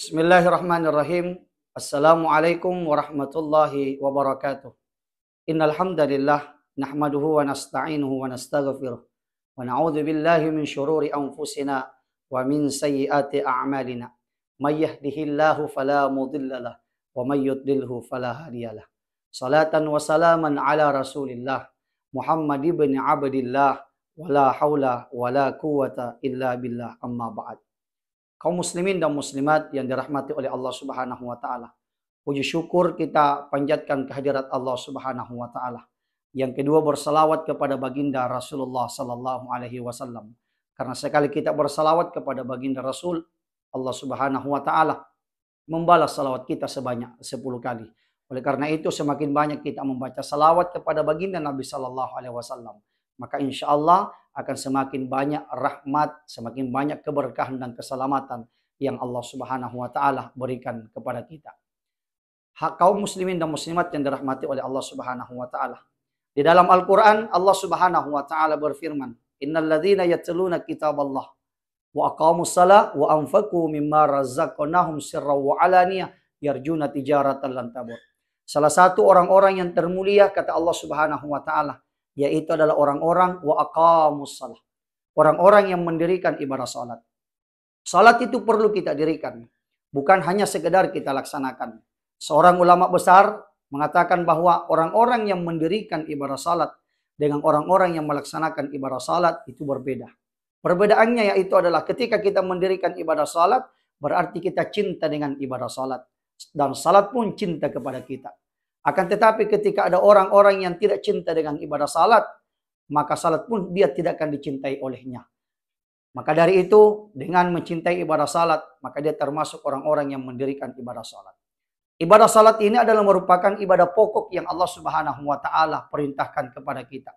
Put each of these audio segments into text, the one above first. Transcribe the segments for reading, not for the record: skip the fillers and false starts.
Bismillahirrahmanirrahim. Assalamualaikum warahmatullahi wabarakatuh. Innal hamdalillah nahmaduhu wa nasta'inuhu wa nastaghfiruh wa na'udzu billahi min syururi anfusina wa min sayyiati a'malina. May yahdihillahu fala mudhillalah wa may yudlilhu fala hadiyalah. Salatan wa salaman ala Rasulillah Muhammad ibn Abdillah wa la haula wa la quwwata illa billah, amma ba'd. Kaum muslimin dan muslimat yang dirahmati oleh Allah Subhanahu wa taala. Puji syukur kita panjatkan kehadirat Allah Subhanahu wa taala. Yang kedua, bersalawat kepada baginda Rasulullah sallallahu alaihi wasallam. Karena sekali kita bersalawat kepada baginda Rasul, Allah Subhanahu wa taala membalas salawat kita sebanyak 10 kali. Oleh karena itu, semakin banyak kita membaca salawat kepada baginda Nabi sallallahu alaihi wasallam, maka insya Allah akan semakin banyak rahmat, semakin banyak keberkahan dan keselamatan yang Allah Subhanahu wa taala berikan kepada kita. Hak kaum muslimin dan muslimat yang dirahmati oleh Allah Subhanahu wa taala. Di dalam Al-Qur'an Allah Subhanahu wa taala berfirman, "Innal ladzina yatluna kitaballah wa aqamus shalah wa anfaqu mimma razaqnahum sirran wa alaniyah yarjuna tijaratan lan tabur." Salah satu orang-orang yang termulia, kata Allah Subhanahu wa taala, yaitu adalah orang-orang wa aqamus shalah, orang-orang yang mendirikan ibadah salat. Salat itu perlu kita dirikan, bukan hanya sekedar kita laksanakan. Seorang ulama besar mengatakan bahwa orang-orang yang mendirikan ibadah salat dengan orang-orang yang melaksanakan ibadah salat itu berbeda. Perbedaannya yaitu adalah ketika kita mendirikan ibadah salat, berarti kita cinta dengan ibadah salat, dan salat pun cinta kepada kita. Akan tetapi ketika ada orang-orang yang tidak cinta dengan ibadah salat, maka salat pun dia tidak akan dicintai olehnya. Maka dari itu, dengan mencintai ibadah salat, maka dia termasuk orang-orang yang mendirikan ibadah salat. Ibadah salat ini adalah merupakan ibadah pokok yang Allah Subhanahu wa taala perintahkan kepada kita.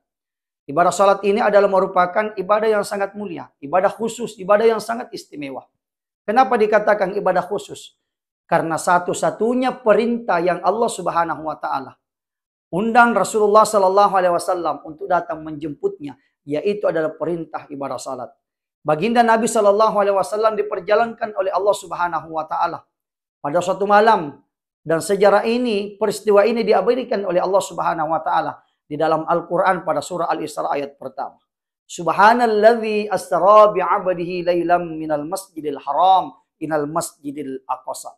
Ibadah salat ini adalah merupakan ibadah yang sangat mulia, ibadah khusus, ibadah yang sangat istimewa. Kenapa dikatakan ibadah khusus? Karena satu-satunya perintah yang Allah Subhanahu wa taala undang Rasulullah sallallahu alaihi wasallam untuk datang menjemputnya, yaitu adalah perintah ibadah salat. Baginda Nabi sallallahu alaihi wasallam diperjalankan oleh Allah Subhanahu wa taala pada suatu malam, dan sejarah ini, peristiwa ini diabadikan oleh Allah Subhanahu wa taala di dalam Al-Qur'an pada surah Al-Isra ayat pertama. Subhanalladzi asra bi 'abdihi lailam minal masjidil haram ilal masjidil aqsa.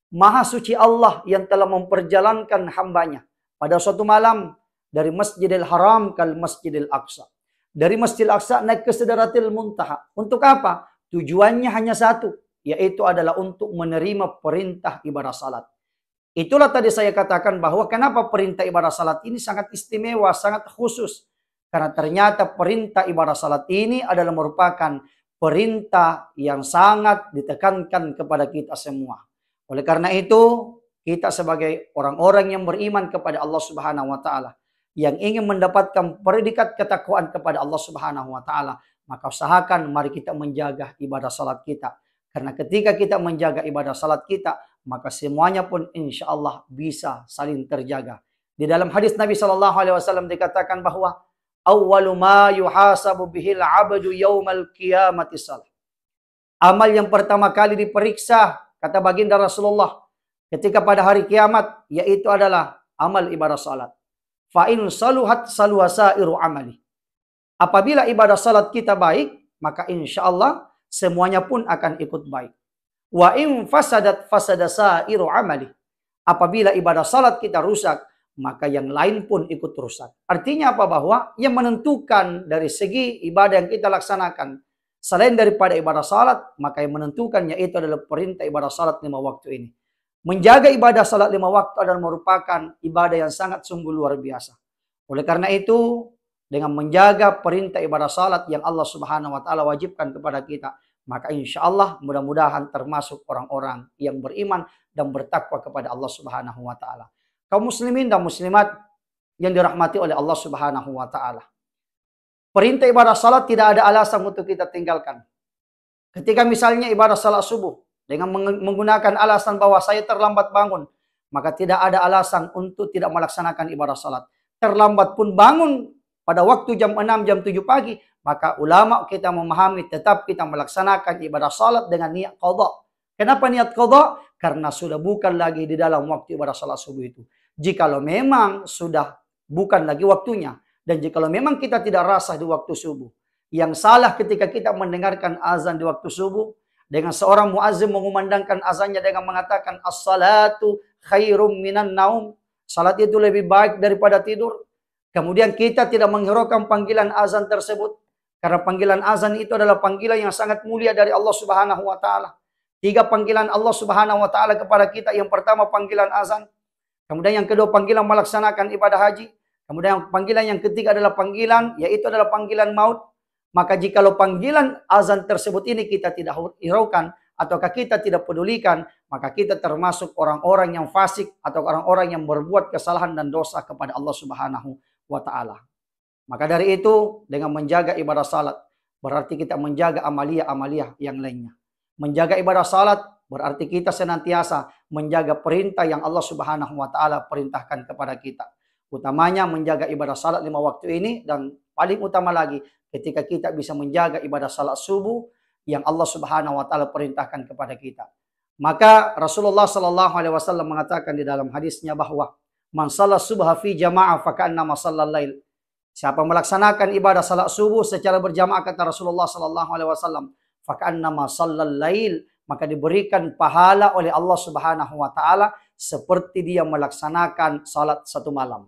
Maha suci Allah yang telah memperjalankan hambanya pada suatu malam dari Masjidil Haram ke Masjidil Aqsa. Dari Masjidil Aqsa naik ke Sidratil Muntaha. Untuk apa? Tujuannya hanya satu, yaitu adalah untuk menerima perintah ibadah salat. Itulah tadi saya katakan bahwa kenapa perintah ibadah salat ini sangat istimewa, sangat khusus. Karena ternyata perintah ibadah salat ini adalah merupakan perintah yang sangat ditekankan kepada kita semua. Oleh karena itu, kita sebagai orang-orang yang beriman kepada Allah Subhanahu wa taala, yang ingin mendapatkan predikat ketakwaan kepada Allah Subhanahu wa taala, maka usahakan mari kita menjaga ibadah salat kita. Karena ketika kita menjaga ibadah salat kita, maka semuanya pun insya Allah bisa saling terjaga. Di dalam hadis Nabi sallallahu alaihi wasallam dikatakan bahwa awwalu ma yuhasabu bihil 'abdu yaumal qiyamati shalah. Amal yang pertama kali diperiksa, kata baginda Rasulullah, ketika pada hari kiamat, yaitu adalah amal ibadah salat. Fa in saluhat saluhasairu amali. Apabila ibadah salat kita baik, maka insya Allah semuanya pun akan ikut baik. Wa in fasadat fasadasairu amali. Apabila ibadah salat kita rusak, maka yang lain pun ikut rusak. Artinya apa? Bahwa yang menentukan dari segi ibadah yang kita laksanakan, selain daripada ibadah salat, maka yang menentukan yaitu adalah perintah ibadah salat 5 waktu ini. Menjaga ibadah salat 5 waktu adalah merupakan ibadah yang sangat sungguh luar biasa. Oleh karena itu, dengan menjaga perintah ibadah salat yang Allah Subhanahu wa taala wajibkan kepada kita, maka insya Allah mudah-mudahan termasuk orang-orang yang beriman dan bertakwa kepada Allah Subhanahu wa taala. Kaum muslimin dan muslimat yang dirahmati oleh Allah Subhanahu wa taala. Perintah ibadah salat tidak ada alasan untuk kita tinggalkan. Ketika misalnya ibadah salat subuh dengan menggunakan alasan bahwa saya terlambat bangun, maka tidak ada alasan untuk tidak melaksanakan ibadah salat. Terlambat pun bangun pada waktu jam 6, jam 7 pagi, maka ulama kita memahami tetap kita melaksanakan ibadah salat dengan niat qadha. Kenapa niat qadha? Karena sudah bukan lagi di dalam waktu ibadah salat subuh itu. Jikalau memang sudah bukan lagi waktunya, dan jikalau memang kita tidak rasa di waktu subuh, yang salah ketika kita mendengarkan azan di waktu subuh, dengan seorang muazzin mengumandangkan azannya dengan mengatakan as-salatu khairum minan naum. Salat itu lebih baik daripada tidur. Kemudian kita tidak menghiraukan panggilan azan tersebut. Karena panggilan azan itu adalah panggilan yang sangat mulia dari Allah Subhanahu wa taala. 3 panggilan Allah Subhanahu wa taala kepada kita. Yang pertama panggilan azan. Kemudian yang kedua panggilan melaksanakan ibadah haji. Kemudian panggilan yang ketiga adalah panggilan, yaitu adalah panggilan maut. Maka jikalau panggilan azan tersebut ini kita tidak hiraukan, ataukah kita tidak pedulikan, maka kita termasuk orang-orang yang fasik atau orang-orang yang berbuat kesalahan dan dosa kepada Allah Subhanahu wa taala. Maka dari itu, dengan menjaga ibadah salat, berarti kita menjaga amalia-amalia yang lainnya. Menjaga ibadah salat, berarti kita senantiasa menjaga perintah yang Allah Subhanahu wa taala perintahkan kepada kita. Utamanya menjaga ibadah salat 5 waktu ini, dan paling utama lagi ketika kita bisa menjaga ibadah salat subuh yang Allah Subhanahu wa taala perintahkan kepada kita. Maka Rasulullah sallallahu alaihi wasallam mengatakan di dalam hadisnya bahwa man shalla subha fi jamaah faka'annama shallal lail. Siapa melaksanakan ibadah salat subuh secara berjamaah, kata Rasulullah sallallahu alaihi wasallam, faka'annama shallal lail, maka diberikan pahala oleh Allah Subhanahu wa taala seperti dia melaksanakan salat satu malam.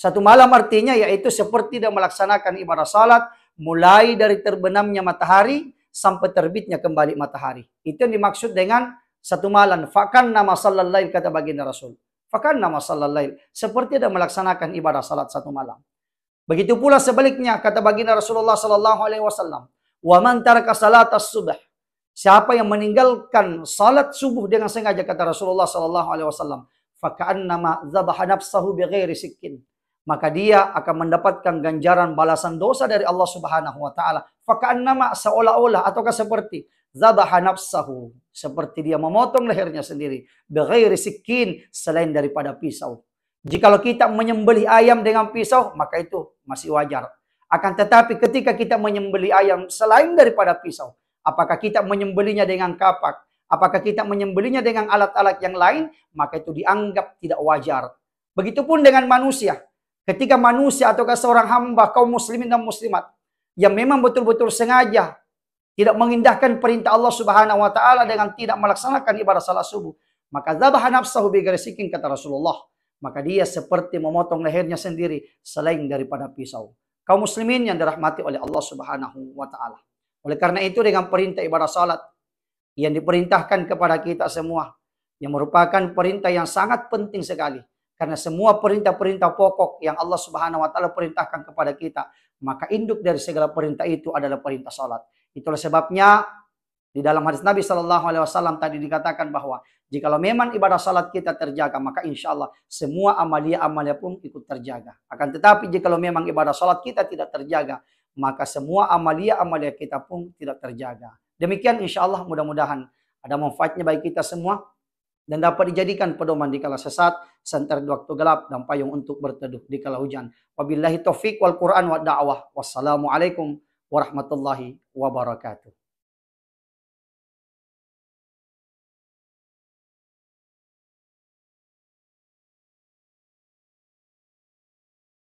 Satu malam artinya yaitu seperti dia melaksanakan ibadah salat mulai dari terbenamnya matahari sampai terbitnya kembali matahari. Itu yang dimaksud dengan satu malam. Faka'annama shallal lail, kata baginda Rasul. Faka'annama shallal lail, seperti dia melaksanakan ibadah salat satu malam. Begitu pula sebaliknya, kata baginda Rasulullah sallallahu alaihi wasallam, "Wa man taraka salatas subh." Siapa yang meninggalkan salat subuh dengan sengaja, kata Rasulullah sallallahu alaihi wasallam, "Faka'annama dzabaha nafsahu bighairi sikkin." Maka dia akan mendapatkan ganjaran balasan dosa dari Allah Subhanahu wa taala. Faka'annama, seolah-olah ataukah seperti dzabaha nafsahu, seperti dia memotong lehernya sendiri, bighairi sikkin, selain daripada pisau. Jikalau kita menyembelih ayam dengan pisau, maka itu masih wajar. Akan tetapi ketika kita menyembelih ayam selain daripada pisau, apakah kita menyembelihnya dengan kapak, apakah kita menyembelihnya dengan alat-alat yang lain, maka itu dianggap tidak wajar. Begitupun dengan manusia. Ketika manusia ataukah seorang hamba kaum muslimin dan muslimat yang memang betul-betul sengaja tidak mengindahkan perintah Allah Subhanahu wa taala dengan tidak melaksanakan ibadah salat subuh, maka dzabaha nafsahu bighairi sikkin, kata Rasulullah. Maka dia seperti memotong lehernya sendiri selain daripada pisau. Kaum muslimin yang dirahmati oleh Allah Subhanahu wa taala. Oleh karena itu, dengan perintah ibadah salat yang diperintahkan kepada kita semua, yang merupakan perintah yang sangat penting sekali. Karena semua perintah-perintah pokok yang Allah Subhanahu wa taala perintahkan kepada kita, maka induk dari segala perintah itu adalah perintah salat. Itulah sebabnya di dalam hadis Nabi sallallahu alaihi wasallam tadi dikatakan bahwa jikalau memang ibadah salat kita terjaga, maka insya Allah semua amalia-amalia pun ikut terjaga. Akan tetapi jikalau memang ibadah salat kita tidak terjaga, maka semua amalia-amalia kita pun tidak terjaga. Demikian insya Allah, mudah-mudahan ada manfaatnya bagi kita semua dan dapat dijadikan pedoman di kala sesat, santar di waktu gelap, dan payung untuk berteduh di kala hujan. Wabillahi taufiq wal Qur'an wa da'wah. Wassalamualaikum warahmatullahi wabarakatuh.